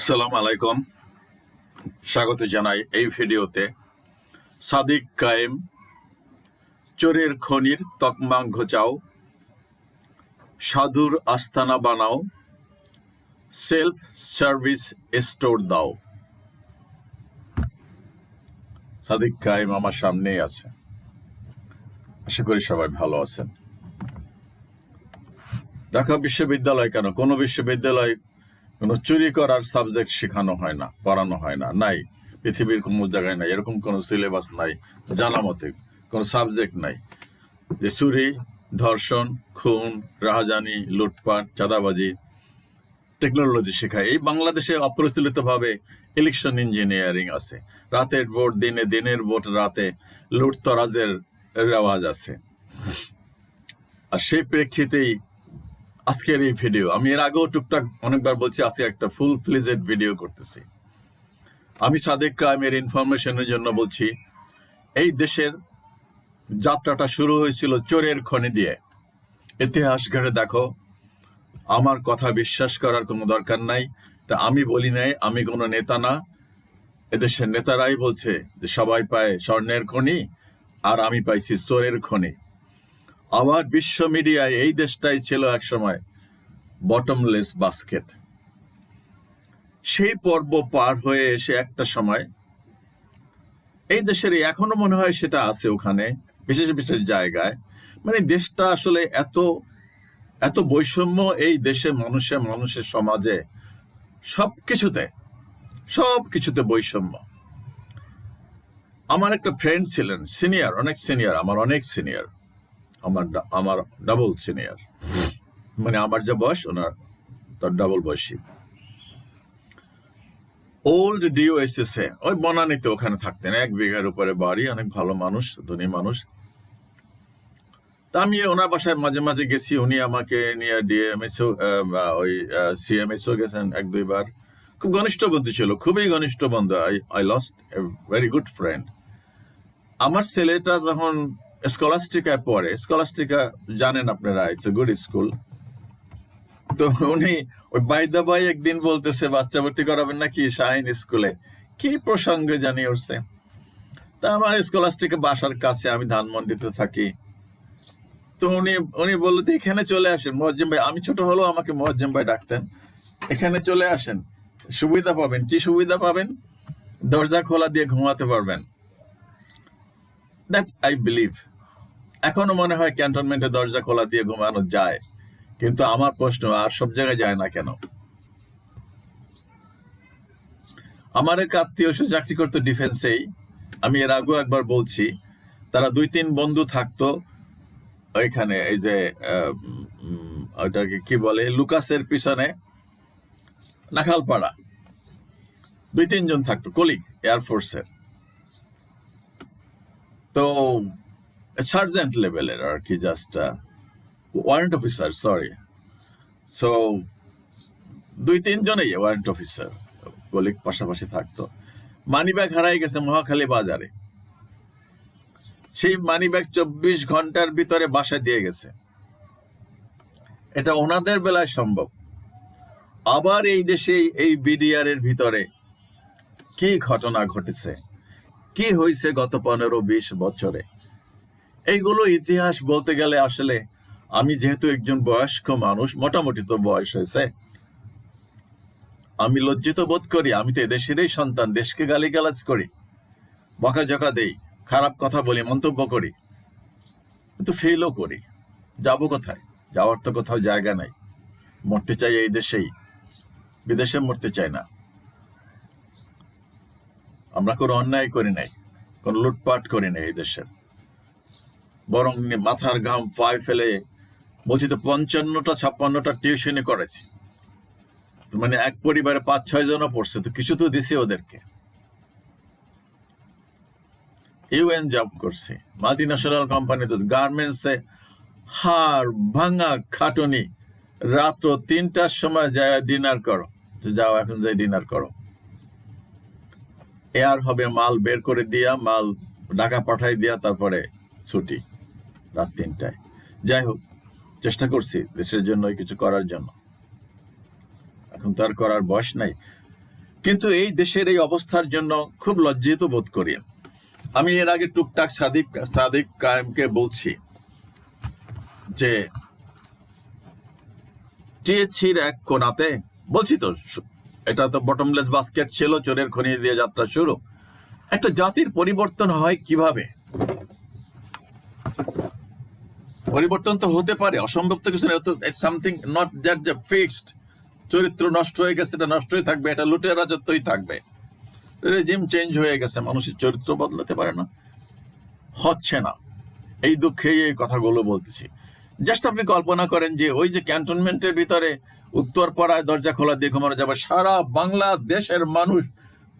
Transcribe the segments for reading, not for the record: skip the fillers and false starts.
আসসালামু আলাইকুম, স্বাগত জানাই এই ভিডিওতে। সাদিক কায়েম, চোরের খনির তকমা ঘোচাও, সাধুর আস্তানা বানাও, সেলফ সার্ভিস স্টোর দাও। সাদিক কায়েম আমার সামনেই আছে। আশা করি সবাই ভালো আছেন। ঢাকা বিশ্ববিদ্যালয় কেন, কোনো বিশ্ববিদ্যালয় কোনো চুরি করার সাবজেক্ট শেখানো হয় না, পড়ানো হয় না, নাই। পৃথিবীর কোনো জায়গায় নাই, এরকম কোনো সিলেবাস নাই, জানা মতে কোনো সাবজেক্ট নাই যে চুরি, ধর্ষণ, খুন, রাহাজানি, লুটপাট, চাঁদাবাজি, টেকনোলজি শেখায়। এই বাংলাদেশে অপ্রচলিতভাবে ইলেকশন ইঞ্জিনিয়ারিং আছে। রাতের ভোট দিনে, দিনের ভোট রাতে, লুটতরাজের রেওয়াজ আছে। আর সেই প্রেক্ষিতেই আজকের এই ভিডিও। আমি এর আগেও টুকটাক অনেকবার বলছি, আজকে একটা ফুল ফ্লেজেড ভিডিও করতেছি। আমি সাদেক কায়েমের ইনফরমেশনের জন্য বলছি, এই দেশের যাত্রাটা শুরু হয়েছিল চোরের খনি দিয়ে। ইতিহাস ঘেটে দেখো, আমার কথা বিশ্বাস করার কোনো দরকার নাই। তা আমি বলি নাই, আমি কোনো নেতা না। এদেশের নেতারাই বলছে যে সবাই পায় স্বর্ণের খনি আর আমি পাইছি চোরের খনি। আবার বিশ্ব মিডিয়ায় এই দেশটাই ছিল একসময় বটমলেস বাস্কেট। সেই পর্ব পার হয়ে এসে একটা সময় এই দেশের, এখনো মনে হয় সেটা আছে ওখানে বিশেষ বিশেষ জায়গায়, মানে দেশটা আসলে এত এত বৈষম্য এই দেশে, মানুষের সমাজে সবকিছুতে বৈষম্য। আমার একটা ফ্রেন্ড ছিলেন, সিনিয়র, অনেক সিনিয়র, অনেক সিনিয়র, আমার ডাবল সিনিয়র, মানে আমার যা বয়স ওনার তার ডাবল বয়সী। ওল্ড ডিওএসএসে, ওই বনানীতে ওখানে থাকতেন, 1 বিঘার উপরে বাড়ি, অনেক ভালো মানুষ, ধনী মানুষ। তা আমি ওনার বাসায় মাঝে মাঝে গেছি, উনি আমাকে নিয়ে ডিএমএসও, ওই সিএমএসও গেছেন 1-2 বার। খুব ঘনিষ্ঠ বন্ধু ছিল, খুবই ঘনিষ্ঠ বন্ধু। I lost a very good friend. আমার ছেলেটা যখন স্কলাস্টিকায় পড়ে, স্কলাস্টিকা জানেন আপনারা, ইটস এ গুড স্কুল। তো উনি ওই বাইদা ভাই একদিন বলতেছে, বাচ্চা ভর্তি করাবেন নাকি শাহিন স্কুলে, কি প্রসঙ্গে জানি উঠছে। তা আমার স্কলাস্টিকা বাসার কাছে, আমি ধানমন্ডিতে থাকি। তো উনি বললো যে এখানে চলে আসেন মোয়াজ্জেম ভাই। আমি ছোট হলেও আমাকে মোয়াজ্জেম ভাই ডাকতেন। এখানে চলে আসেন, সুবিধা পাবেন। কি সুবিধা পাবেন? দরজা খোলা দিয়ে ঘুমাতে পারবেন। That I believe. এখনো মনে হয় ক্যান্টনমেন্টে দরজা খোলা দিয়ে ঘুমানো যায়, কিন্তু আমার প্রশ্ন, আর সব জায়গায় যায় না কেন? আমার এক আত্মীয়, সে চাকরি করতো ডিফেন্সেই। আমি এর আগেও একবার বলছি, তারা 2-3 বন্ধু থাকতো ওইখানে, এই যে ওইটাকে কি বলে, লুকাসের পিছনে নাখালপাড়া। 2-3 জন থাকতো, কলিগ, এয়ারফোর্সের। তো সার্জেন্ট লেভেলের আর কি, just warrant officer, sorry. So 2-3 জনেই ওয়ারেন্ট অফিসার, কলিগ পাশাপাশি থাকতো। মানিব্যাগ হারাই গেছে মহাখালী বাজারে। সেই মানিব্যাগ 24 ঘন্টার ভিতরে বাসায় দিয়ে গেছে। এটা ওনাদের বেলায় সম্ভব। আবার এই দেশে, এই বিডিআর এর ভিতরে কি ঘটনা ঘটেছে, কি হয়েছে গত 15-20 বছরে, এইগুলো ইতিহাস বলতে গেলে আসলে, আমি যেহেতু একজন বয়স্ক মানুষ, মোটামুটি তো বয়স হয়েছে, আমি লজ্জিত বোধ করি। আমি তো এদেশেরই সন্তান, দেশকে গালিগালাজ করি, বকাঝকা দেই, খারাপ কথা বলি, মন্তব্য করি, কিন্তু ফেলও করি। যাবো কোথায়? যাওয়ার তো কোথাও জায়গা নাই। মরতে চাই এই দেশেই, বিদেশে মরতে চাই না। আমরা কোনো অন্যায় করি নাই, কোনো লুটপাট করি নাই এই দেশের, বরং মাথার ঘাম পায়ে ফেলে বলছি তো 55টা-56টা টিউশনি করেছি। মানে এক পরিবারে 5-6 জনও পড়ছে, তো কিছু তো দিছি ওদেরকে। ইউএন জব করছি, মাল্টিন্যাশনাল কোম্পানিতে, গার্মেন্টসে হাড় ভাঙা খাটনি। রাত্র 3টার সময় যায় ডিনার করো, যাও এখন যাই ডিনার করো। এয়ার হবে, মাল বের করে দিয়া, মাল ঢাকা পাঠাই দিয়া, তারপরে ছুটি রাত 3টায়। যাই হোক, চেষ্টা করছি দেশের জন্য কিছু করার জন্য। এখন তো আর করার বয়স নাই। কিন্তু এই দেশের এই অবস্থার জন্য খুব লজ্জিত বোধ করি। আমি এর আগে টুকটাক সাদিক কায়েমকে বলছি যে টিএসসির এক কোনাতে বলছি তো, এটা তো বটমলেস বাস্কেট ছিল, চোরের খনি দিয়ে যাত্রা শুরু। একটা জাতির পরিবর্তন হয় কিভাবে? পরিবর্তন তো হতে পারে, অসম্ভব তো কিছু না। Something not that fixed. চরিত্র নষ্ট হয়ে গেছে, এটা নষ্টই থাকবে, এটা লুটের রাজত্বই থাকবে। রেজিম চেঞ্জ হয়ে গেছে, মানুষের চরিত্র বদলাতে পারে না, হচ্ছে না। এই দুঃখে এই কথাগুলো বলতেছি। জাস্ট আপনি কল্পনা করেন যে ওই যে ক্যান্টনমেন্টের ভিতরে উত্তরপাড়ায় দরজা খোলা দিয়ে ঘুমানো যাবে, সারা বাংলাদেশের মানুষ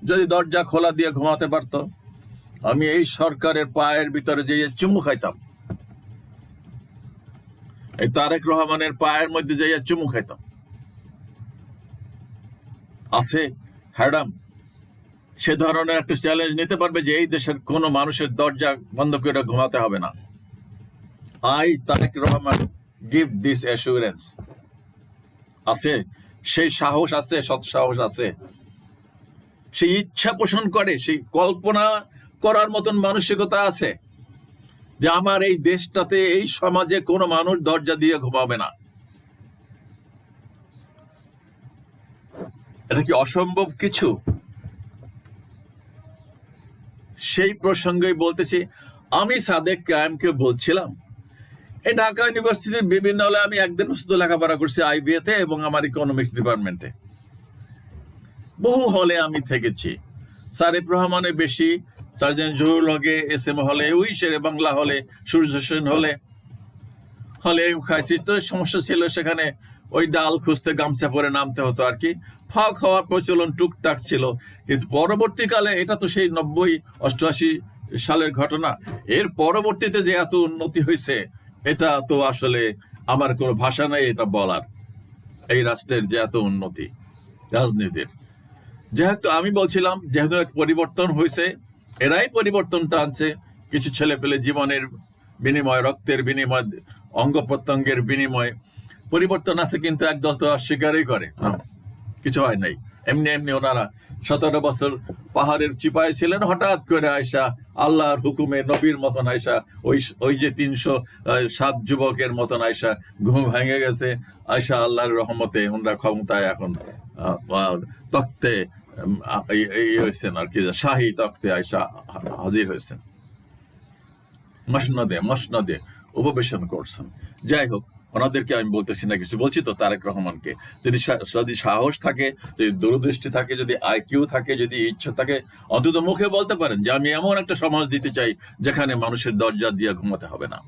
যদি দরজা খোলা দিয়ে ঘুমাতে পারত, আমি এই সরকারের পায়ের ভিতরে যে চুমু খাইতাম, এই তারেক রহমানের পায়ের মধ্যে যাইয়া চুমু খাইতাম। আছে হ্যাডাম সে ধরনের একটা চ্যালেঞ্জ নিতে পারবে যে এই দেশের কোনো মানুষের দরজা বন্ধ করে ঘুমাতে হবে না? Tarek Rahman give this assurance. আছে সেই সাহস, আছে সৎ সাহস, আছে সেই ইচ্ছা পোষণ করে, সেই কল্পনা করার মতন মানসিকতা আছে যে আমার এই দেশটাতে, এই সমাজে কোনো মানুষ দরজা দিয়ে ঘুমাবে না। এটা কি অসম্ভব কিছু? সেই প্রসঙ্গেই বলতেছি, আমি সাদেক কায়েমকে বলছিলাম, এই ঢাকা ইউনিভার্সিটির বিভিন্ন হলে আমি একদিন শুধু লেখাপড়া করছি আইবিএতে এবং আমার ইকোনমিক্স ডিপার্টমেন্টে। বহু হলে আমি থেকেছি, সারেফ রহমানে বেশি, সার্জেন্ট জহুরুল হকে SM হলে, ওই শেরে বাংলা হলে, সূর্য সেন হলে খাইছি। তো সমস্যা ছিল সেখানে ওই ডাল খুঁজতে গামছা পরে নামতে হতো আর কি। ফাঁক হওয়ার প্রচলন টুকটাক ছিল, কিন্তু পরবর্তীকালে, এটা তো সেই 90-88 সালের ঘটনা, এর পরবর্তীতে যে এত উন্নতি হয়েছে, এটা তো আসলে আমার কোনো ভাষা নাই এটা বলার। এই রাষ্ট্রের যে এত উন্নতি রাজনীতির, যেহেতু আমি বলছিলাম যেহেতু পরিবর্তন হয়েছে, এরাই পরিবর্তনটা আনছে। কিছু ছেলে পেলে জীবনের বিনিময়, রক্তের বিনিময়, অঙ্গ প্রত্যঙ্গের বিনিময় পরিবর্তন আছে, কিন্তু একদল তো অস্বীকারই করে না, কিছু হয় নাই। এমনি এমনি ওনারা 17 বছর পাহাড়ের চিপায় ছিলেন, হঠাৎ করে আয়সা আল্লাহর হুকুমে নবীর মতন আয়সা, ওই যে 307 যুবকের মতন আয়সা ঘুম ভেঙে গেছে, আয়সা আল্লাহর রহমতে ওনারা ক্ষমতায় এখন তখ্তে হয়েছেন আর কি, শাহী তখ্তে আয়সা হাজির হয়েছেন, মসনদে উপবেশন করছেন। যাই হোক, ওনাদেরকে আমি বলতেছি না কিছু, বলছি তো তারেক রহমানকে, যদি সাহস থাকে, যদি দূরদৃষ্টি থাকে, যদি IQ থাকে, যদি ইচ্ছা থাকে, অন্তত মুখে বলতে পারেন যে আমি এমন একটা সমাজ দিতে চাই যেখানে মানুষের দরজা দিয়ে ঘুমাতে হবে না।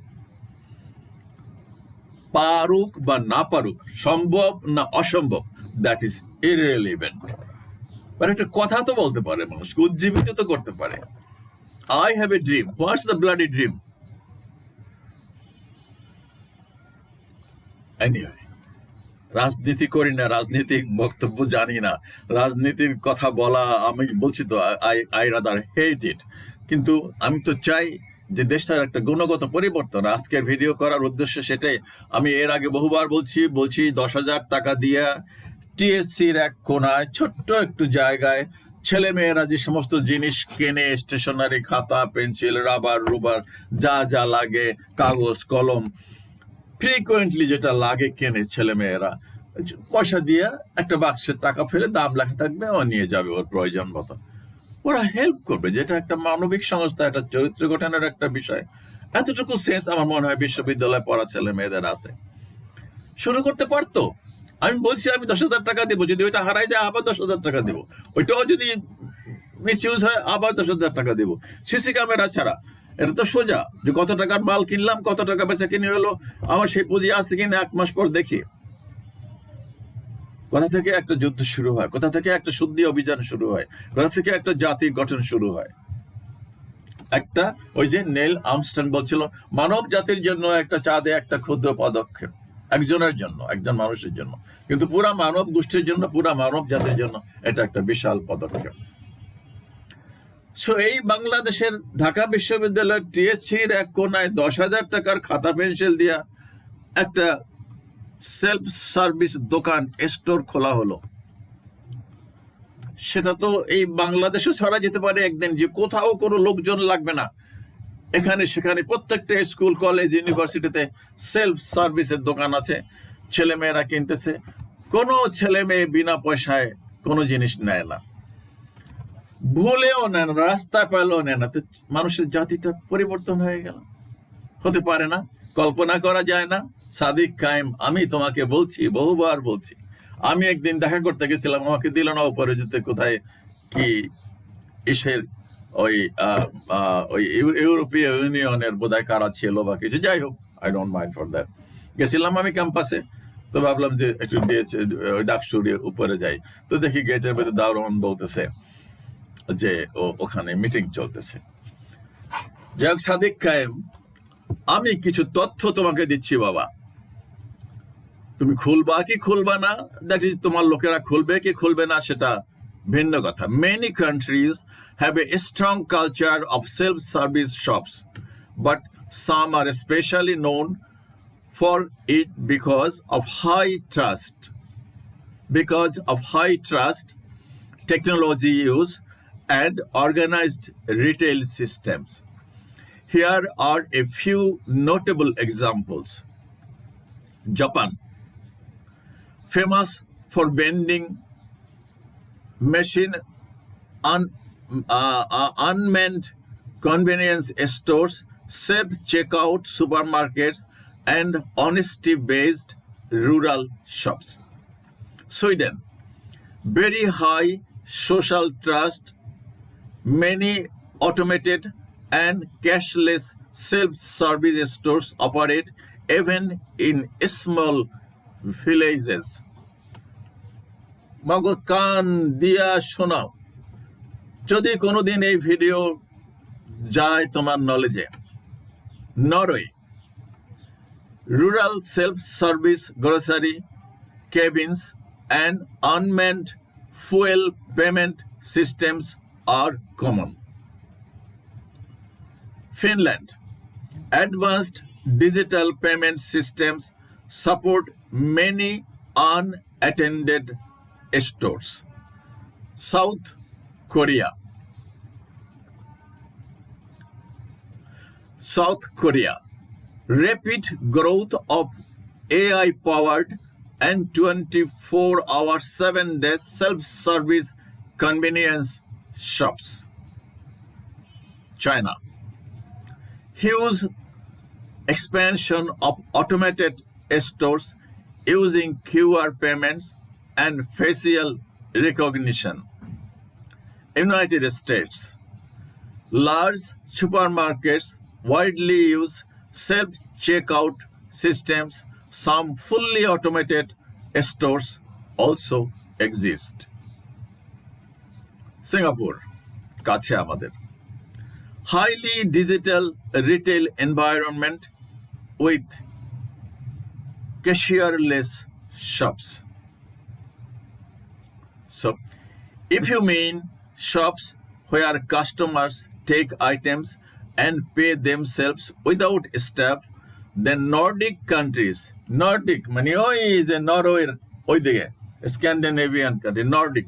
পারুক বা না পারুক, সম্ভব না অসম্ভব, দ্যাট ইজ ইররিলেভেন্ট। একটা কথা তো বলতে পারে, মানুষকে উজ্জীবিত তো করতে পারে। I have a dream. What's the bloody dream? Anyway, রাজনীতি করি না, রাজনীতিক বক্তব্য জানি না, রাজনীতির কথা বলা, আমি বলছি তো I rather hate it। কিন্তু আমি তো চাই যে দেশটার একটা গুণগত পরিবর্তন। আজকের ভিডিও করার উদ্দেশ্য সেটাই। আমি এর আগে বহুবার বলছি 10,000 টাকা দিয়ে টিএসসির এক কোনায় ছোট্ট একটু জায়গায় ছেলে মেয়েরা যে সমস্ত জিনিস কেনে, স্টেশনারি, খাতা, পেন্সিল, রুবার, যা যা লাগে, কাগজ কলম, ফ্রিকুয়েন্টলি যেটা লাগে কেনে ছেলে মেয়েরা, পয়সা দিয়ে একটা বাক্সের টাকা ফেলে দাম লেখা থাকবে, ও নিয়ে যাবে ওর প্রয়োজন মতো, ওরা হেল্প করবে। যেটা একটা মানবিক সংস্থা, একটা চরিত্র গঠনের একটা বিষয়। এতটুকু সেন্স আমার মনে হয় বিশ্ববিদ্যালয়ে পড়া ছেলে মেয়েদের আছে। শুরু করতে পারতো। আমি বলছি আমি 10,000 টাকা দেবো, যদি ওইটা হারাই যায় আবার 10,000 টাকা দেবো, ওইটাও যদি মিসইউজ হয় আবার 10,000 টাকা দেবো। সিসি ক্যামেরা ছাড়া এটা তো সোজা, যে কত টাকার মাল কিনলাম, কত টাকা বেচা কিনে হলো, আমার সেই পুঁজি আসছে কিনা 1 মাস পর দেখি। কোথা থেকে একটা যুদ্ধ শুরু হয়, কোথা থেকে একটা শুদ্ধি অভিযান শুরু হয়, কোথা থেকে একটা জাতির গঠন শুরু হয়। একটা ওই যে নেল আর্মস্ট্রং বলছিল, মানব জাতির জন্য একটা চাঁদে একটা ক্ষুদ্র পদক্ষেপ, একজনের জন্য, একজন মানুষের জন্য, কিন্তু পুরা মানব গোষ্ঠীর জন্য, পুরা মানব জাতির জন্য এটা একটা বিশাল পদক্ষেপ। সো এই বাংলাদেশের ঢাকা বিশ্ববিদ্যালয়ের টিএসসির এক কোনায় 10,000 টাকার খাতা পেন্সিল দিয়া একটা সেলফ সার্ভিস দোকান, স্টোর খোলা হলো। সেটা তো এই বাংলাদেশও ছড়া যেতে পারে একদিন, যে কোথাও কোনো লোকজন লাগবে না, এখানে সেখানে প্রত্যেকটা স্কুল, কলেজ, ইউনিভার্সিটিতে সেলফ সার্ভিসের দোকান আছে, ছেলেমেয়েরা কিনতেছে। কোনো ছেলে মেয়ে বিনা পয়সায় কোনো জিনিস নেয় না, ভুলেও নেয় না, রাস্তায় পেলেও নেয় না। তো মানুষের জাতিটা পরিবর্তন হয়ে গেল, হতে পারে না, কল্পনা করা যায় না। সাদিক কায়েম, আমি তোমাকে বলছি, বহুবার বলছি, আমি একদিন দেখা করতে গেছিলাম, আমাকে দিল না অপরাজিত, কোথায় কি ইসের ওই ওই ইউরোপীয় ইউনিয়নের বোধহয় কারা ছিল বা কিছু, যাই হোক, I don't mind for that. গেছিলাম আমি ক্যাম্পাসে, তো ভাবলাম যে একটু ডাকসুরি উপরে যাই, তো দেখি গেটের ভেতরে দারোয়ান বলতেছে যে ওখানে মিটিং চলতেছে। যাই হোক, সাদিক কায়েম, আমি কিছু তথ্য তোমাকে দিচ্ছি বাবা, তুমি খুলবা কি খুলবা না, দ্যাট ইজ তোমার লোকেরা খুলবে কি খুলবে না সেটা ভিন্ন কথা। Many countries have a strong culture of self-service shops, but some are especially known for it because of high trust, technology use, and organized retail systems. Here are a few notable examples. Japan, famous for vending machine, unmanned convenience stores, self-checkout supermarkets, and honesty-based rural shops. Sweden, very high social trust, many automated and cashless self-service stores operate even in small villages. মগজ কান দিয়া শোনাও, যদি কোনোদিন এই video যায় তোমার নলেজে। Norway, rural self-service grocery cabins and unmanned fuel payment systems are common. Finland, advanced digital payment systems support many unattended stores. South Korea, rapid growth of AI-powered and 24-hour 7-day self-service convenience shops. China, huge expansion of automated stores using QR payments and facial recognition. United States, large supermarkets widely use self-checkout systems. Some fully automated stores also exist. Singapore, কাছে আমাদের, highly digital retail environment with cashierless shops. So, if you mean shops where customers take items and pay themselves without staff, then Nordic countries, Nordic মানে ওই যে নরওয়ের ওই দিকে, Scandinavian country, Nordic,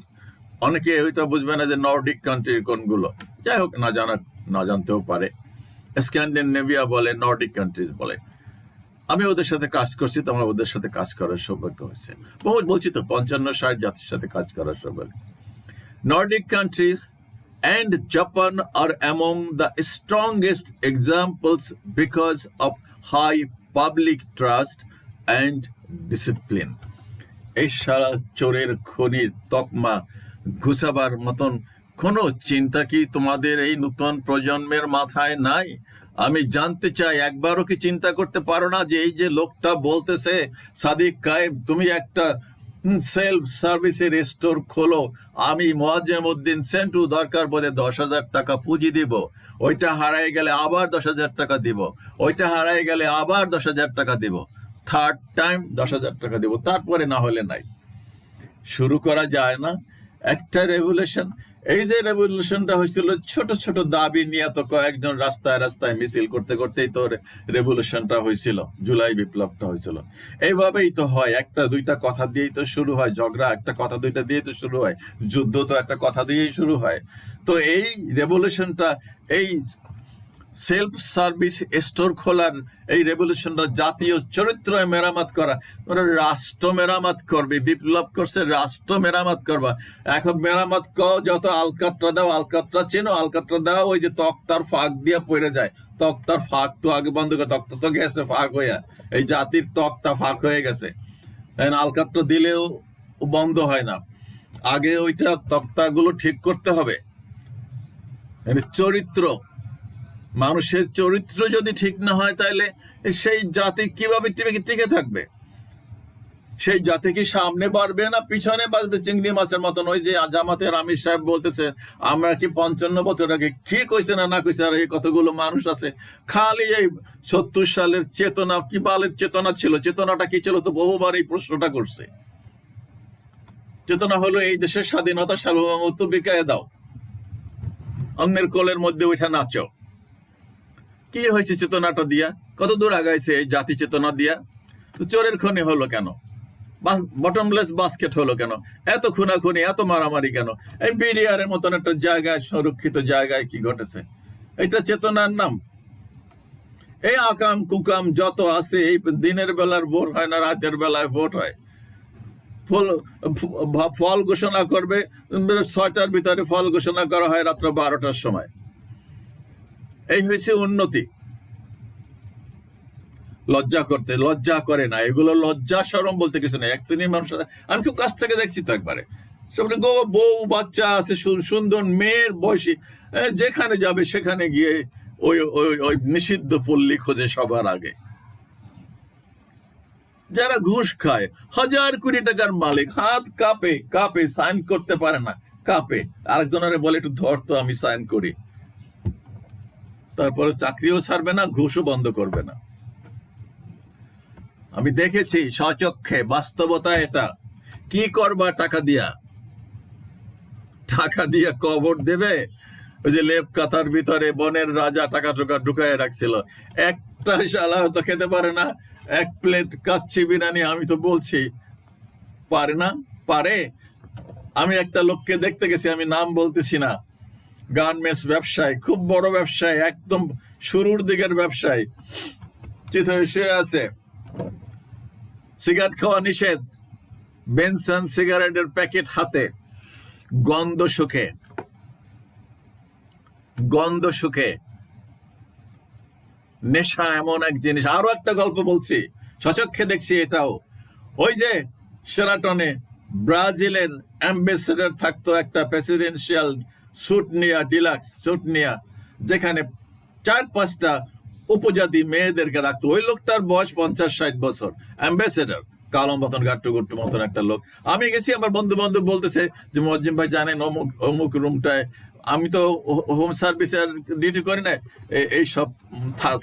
অনেকে হয়তো বুঝবে না যে নর্ডিক কান্ট্রির কোনগুলো, যাই হোক, না জানতেও পারে, স্ক্যান্ডিনেভিয়া বলে, নর্ডিক কান্ট্রিজ বলে। আমি ওদের সাথে কাজ করছি, তো আমার ওদের সাথে কাজ করার সৌভাগ্য হয়েছে। বলছি তো 55-60 জাতির সাথে কাজ করার সৌভাগ্য। Nordic countries and Japan are among the strongest examples because of high public trust and discipline. এই সারা চোরের খনির তকমা ঘুষাবার মতন কোনো চিন্তা কি তোমাদের এই নতুন প্রজন্মের মাথায় নাই? আমি জানতে চাই, একবারও কি চিন্তা করতে পারো না যে এই যে লোকটা বলতেছে সাদিক কায়েম, তুমি একটা সেলফ সার্ভিসের স্টোর খোলো, আমি মোয়াজ্জেম উদ্দিন সেন্টু দরকার বোধে 10,000 টাকা পুঁজি দিব, ওইটা হারাই গেলে আবার 10,000 টাকা দিব, ওইটা হারাই গেলে আবার 10,000 টাকা দিব, থার্ড টাইম 10,000 টাকা দিব, তারপরে না হলে নাই। শুরু করা যায় না একটা রেভুলেশন? এই যে রেভলিউশনটা হয়েছিল ছোট ছোট দাবি নিয়ে, তো কয়েকজন রাস্তায় রাস্তায় মিছিল করতে করতেই তো রেভলিউশনটা হয়েছিল, জুলাই বিপ্লবটা হয়েছিল। এইভাবেই তো হয়, একটা দুইটা কথা দিয়েই তো শুরু হয় ঝগড়া, একটা কথা দুইটা দিয়েই তো শুরু হয় যুদ্ধ, তো একটা কথা দিয়েই শুরু হয়। তো এই রেভলিউশনটা, এই সেলফ সার্ভিস স্টোর খোলার এই রেভলিউশনটা জাতীয় চরিত্র মেরামত করা, ওরা রাষ্ট্র মেরামত করবে, বিপ্লব করছে রাষ্ট্র মেরামত করবা। এখন মেরামত যত আলকাতরা দাও, আলকাতরা চেনো, আলকাতরা দাও ওই যে তক্তার ফাঁক দিয়ে পড়ে যায়, তক্তার ফাঁক তো আগে বন্ধ করে, তক্তা তো গেছে ফাঁক হইয়া, এই জাতির তক্তা ফাঁক হয়ে গেছে, আলকাতরা দিলেও বন্ধ হয় না। আগে ওইটা তক্তাগুলো ঠিক করতে হবে। চরিত্র, মানুষের চরিত্র যদি ঠিক না হয় তাহলে সেই জাতি কিভাবে টিকে থাকবে? সেই জাতি কি সামনে বাড়বে না পিছনে বাড়বে চিংড়ি মাছের মতন? ওই যে জামাতের আমির সাহেব বলতেছে আমরা কি 55 বছর আগে কি কইছে না কইছে, আর এই কতগুলো মানুষ আছে খালি এই 70 সালের চেতনা, কি বালের চেতনা ছিল, চেতনাটা কি ছিল? তো বহুবার এই প্রশ্নটা করছে। চেতনা হলো এই দেশের স্বাধীনতা সার্বভৌমত্ব বিকায় দাও, অন্যের কোলের মধ্যে উঠে নাচো। কি হয়েছে চেতনাটা দিয়া? কত দূর আগাইছে এই জাতি চেতনা দিয়া? চোরের খনি হলো কেন? বটমলেস বাস্কেট হলো কেন? এত খুনাখুনি, এত মারামারি কেন? এই বিডিআরের মতন একটা জায়গায়, সংরক্ষিত জায়গায় কি ঘটেছে? এটা চেতনার নাম? এই আকাম কুকাম যত আছে, এই দিনের বেলার ভোট হয় না, রাতের বেলায় ভোট হয়। ফল ঘোষণা করবে 6টার ভিতরে, ফল ঘোষণা করা হয় রাত্র 12টার সময়। এই হয়েছে উন্নতি। লজ্জা করতে লজ্জা করে না, এগুলো লজ্জা শরম বলতে কিছু নেই। এক শ্রেণীর মানুষ, আমি খুব কাছ থেকে দেখছি তো একবারে, সব বউ বাচ্চা আছে, সুন্দর মেয়ের বয়সী, যেখানে যাবে সেখানে গিয়ে ওই ওই ওই নিষিদ্ধ পল্লী খোঁজে সবার আগে। যারা ঘুষ খায়, 1000 কোটি টাকার মালিক, হাত কাঁপে কাঁপে, সাইন করতে পারে না, কাঁপে। আরেকজনের বলে একটু ধর তো, আমি সাইন করি। তারপরে চাকরিও ছাড়বে না, ঘুষও বন্ধ করবে না। আমি দেখেছি স্বচক্ষে, বাস্তবতা এটা। কি করবা টাকা দিয়া? টাকা দিয়া কবর দেবে? ওই যে লেপ কাতার ভিতরে বনের রাজা টাকা টোকা ঢুকায় রাখছিল, একটা শালা হয়তো খেতে পারে না 1 প্লেট কাচ্চি বিরিয়ানি। আমি তো বলছি পারে না, পারে। আমি একটা লোককে দেখতে গেছি, আমি নাম বলতেছি না, গার্মেন্টস ব্যবসায়ী, খুব বড় ব্যবসায়ী, একদম শুরুর দিকের ব্যবসায়ী, চিত হয়ে শুয়ে আছে, সিগারেট খাওয়া নিষেধ, বেনসন সিগারেটের প্যাকেট হাতে, গন্ধ সুখে, গন্ধ সুখে। নেশা এমন এক জিনিস। আরো একটা গল্প বলছি, সচক্ষে দেখছি এটাও। ওই যে শেরাটনে ব্রাজিলের অ্যাম্বাসেডর থাকতো, একটা প্রেসিডেন্সিয়াল স্যুট নিয়া, ডিলাক্স স্যুট নিয়া, যেখানে 4-5টা উপজাতি মেয়েদেরকে রাখতো। ওই লোকটার বয়স 50-60 বছর, অ্যাম্বাসেডর, কালো মতন, গাট্টু গুট্টু মতন একটা লোক। আমি গেছি, আমার বন্ধু বান্ধব বলতেছে যে মজ্জিম ভাই জানেন অমুক অমুক রুমটায়, আমি তো হোম সার্ভিসের ডিউটি করি না, এই সব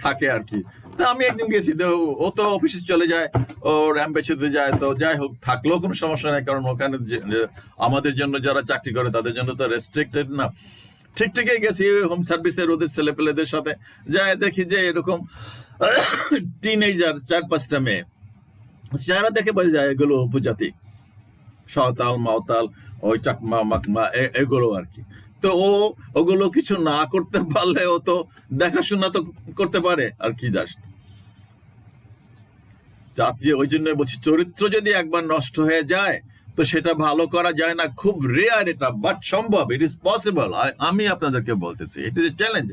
থাকে আর কি। তা আমি একদিন গেছি, তো ও তো অফিসে চলে যায়, ওর অ্যাম্বাসিতে যায়, তো যাই হোক, থাকলেও কোনো সমস্যা নেই, কারণ ওখানে আমাদের জন্য যারা চাকরি করে তাদের জন্য তো রেস্ট্রিক্টেড না। ঠিক ঠিকই গেছি হোম সার্ভিসের ওদের ছেলেপেলেদের সাথে, যাই দেখি যে এরকম টিনেজার 4-5টা মেয়ে, যারা দেখে বোঝা যায় এগুলো উপজাতি, সাঁওতাল মাওতাল, ওই চাকমা মাকমা, এগুলো আর কি। তো ওগুলো কিছু না করতে পারলে ও তো দেখাশোনা তো করতে পারে আর কি। যে ওই জন্য বলছি, চরিত্র যদি একবার নষ্ট হয়ে যায় তো সেটা ভালো করা যায় না, খুব রেয়ার এটা, বাট সম্ভব, ইট ইজ পসিবল। আমি আপনাদেরকে বলতেছি, it is a challenge.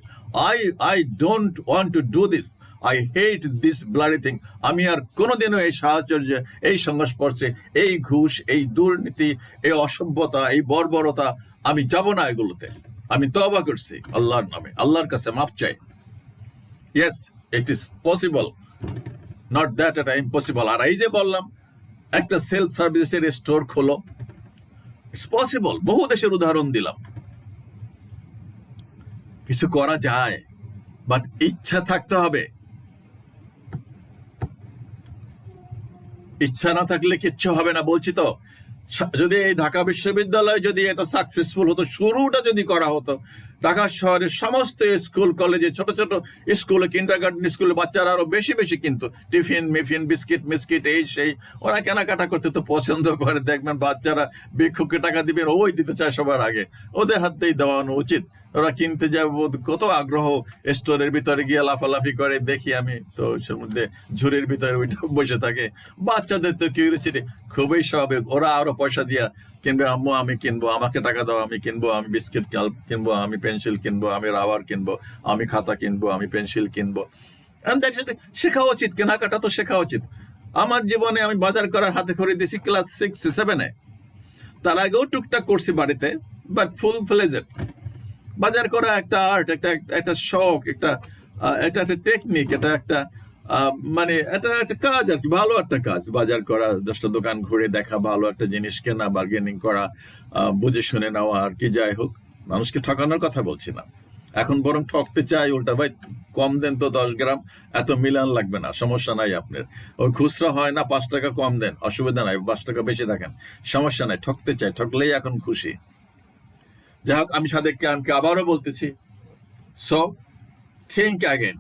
I don't want to do this, I hate this bloody thing. আমি আর কোনোদিনও এই সাহচর্য, এই সংঘর্ষে, এই ঘুষ, এই দুর্নীতি, এই অসভ্যতা, এই বর্বরতা, আমি যাব না এগুলোতে। আমি তওবা করছি আল্লাহর নামে, আল্লাহর কাছে মাপ চাই। Yes, it is possible, not that এটা ইম্পসিবল। আর এই যে বললাম একটা সেলফ সার্ভিসের স্টোর খোলো, ইটস পসিবল। বহু দেশের উদাহরণ দিলাম, কিছু করা যায়, বাট ইচ্ছা থাকতে হবে। ইচ্ছা না থাকলে কিচ্ছু হবে না, বলছি তো। যদি এই ঢাকা বিশ্ববিদ্যালয় যদি এটা সাকসেসফুল হতো, শুরুটা যদি করা হতো, ঢাকা শহরের সমস্ত স্কুল কলেজে, ছোট ছোট স্কুলে, কিন্ডারগার্টেন স্কুলে বাচ্চারা আরো বেশি বেশি কিন্তু টিফিন মিফিন বিস্কিট মিস্কিট এই সেই, ওরা কেনাকাটা করতে তো পছন্দ করে। দেখবেন বাচ্চারা ভিক্ষুককে টাকা দিবেন, ওই দিতে চায় সবার আগে, ওদের হাতেই দেওয়ানো উচিত। ওরা কিনতে যাবো, কত আগ্রহ, স্টোরের ভিতরে গিয়ে লাফালাফি করে দেখি আমি তো, সে মধ্যে ঝুড়ির ভিতরে ওইটা বসে থাকে। বাচ্চাদের তো কিউরিয়াসিটি খুবই স্বাভাবিক, ওরা আরো পয়সা দিয়া কিনবে, আম্মু আমি কিনবো, আমাকে টাকা দাও আমি কিনবো, আমি বিস্কিট কিনবো, আমি পেন্সিল কিনবো, আমি রাবার কিনবো, আমি খাতা কিনবো, আমি পেন্সিল কিনবো। শেখা উচিত, কেনাকাটা তো শেখা উচিত। আমার জীবনে আমি বাজার করার হাতে খড়ি দিয়েছি ক্লাস 6-7-এ, তার আগেও টুকটাক করছি বাড়িতে, বাট ফুল ফ্লেজেড। বাজার করা একটা আর্ট, একটা শখ, একটা টেকনিক, এটা একটা মানে এটা একটা কাজ আর কি, ভালো একটা কাজ। বাজার করা, 10টা দোকান ঘুরে দেখা, ভালো একটা জিনিস কেনা, বার্গেনিং করা, বুঝে শুনে নেওয়া আর কি। যাই হোক, মানুষকে ঠকানোর কথা বলছি না, এখন বরং ঠকতে চাই উল্টা, ভাই কম দেন তো 10 গ্রাম, এত মিলান লাগবে না, সমস্যা নাই আপনার। ওই খুচরা হয় না, 5 টাকা কম দেন, অসুবিধা নাই, 5 টাকা বেশি রাখেন, সমস্যা নাই। ঠকতে চাই, ঠকলেই এখন খুশি। যাই হোক, আমি সাদেককে আমাকে আবারও বলতেছি, সো থিঙ্ক অ্যাগেন।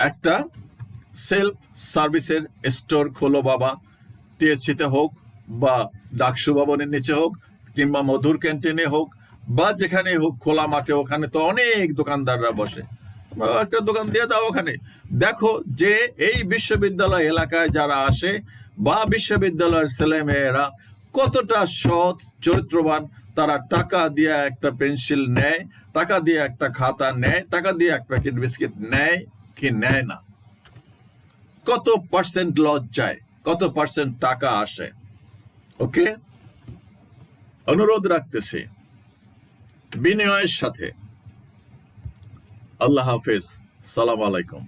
একটা সেলফ সার্ভিসের স্টোর খোলো বাবা, টিএসসিতে হোক বা ডাকসু ভবনের নিচে হোক, কিংবা মধুর ক্যান্টিনে হোক, বা যেখানে হোক, খোলা মাঠে, ওখানে তো অনেক দোকানদাররা বসে, একটা দোকান দিয়ে দাও ওখানে। দেখো যে এই বিশ্ববিদ্যালয় এলাকায় যারা আসে বা বিশ্ববিদ্যালয়ের ছেলে মেয়েরা কতটা সৎ চরিত্রবান, তারা টাকা দিয়ে একটা পেন্সিল নেয়, টাকা দিয়ে একটা খাতা নেয়, টাকা দিয়ে এক প্যাকেট বিস্কিট নেয় কি নেয় না, কত পার্সেন্ট লস যায়, কত পার্সেন্ট টাকা আসে। ওকে, অনুরোধ রাখতেছি বিনয়ের সাথে। আল্লাহ হাফেজ, সালাম আলাইকুম।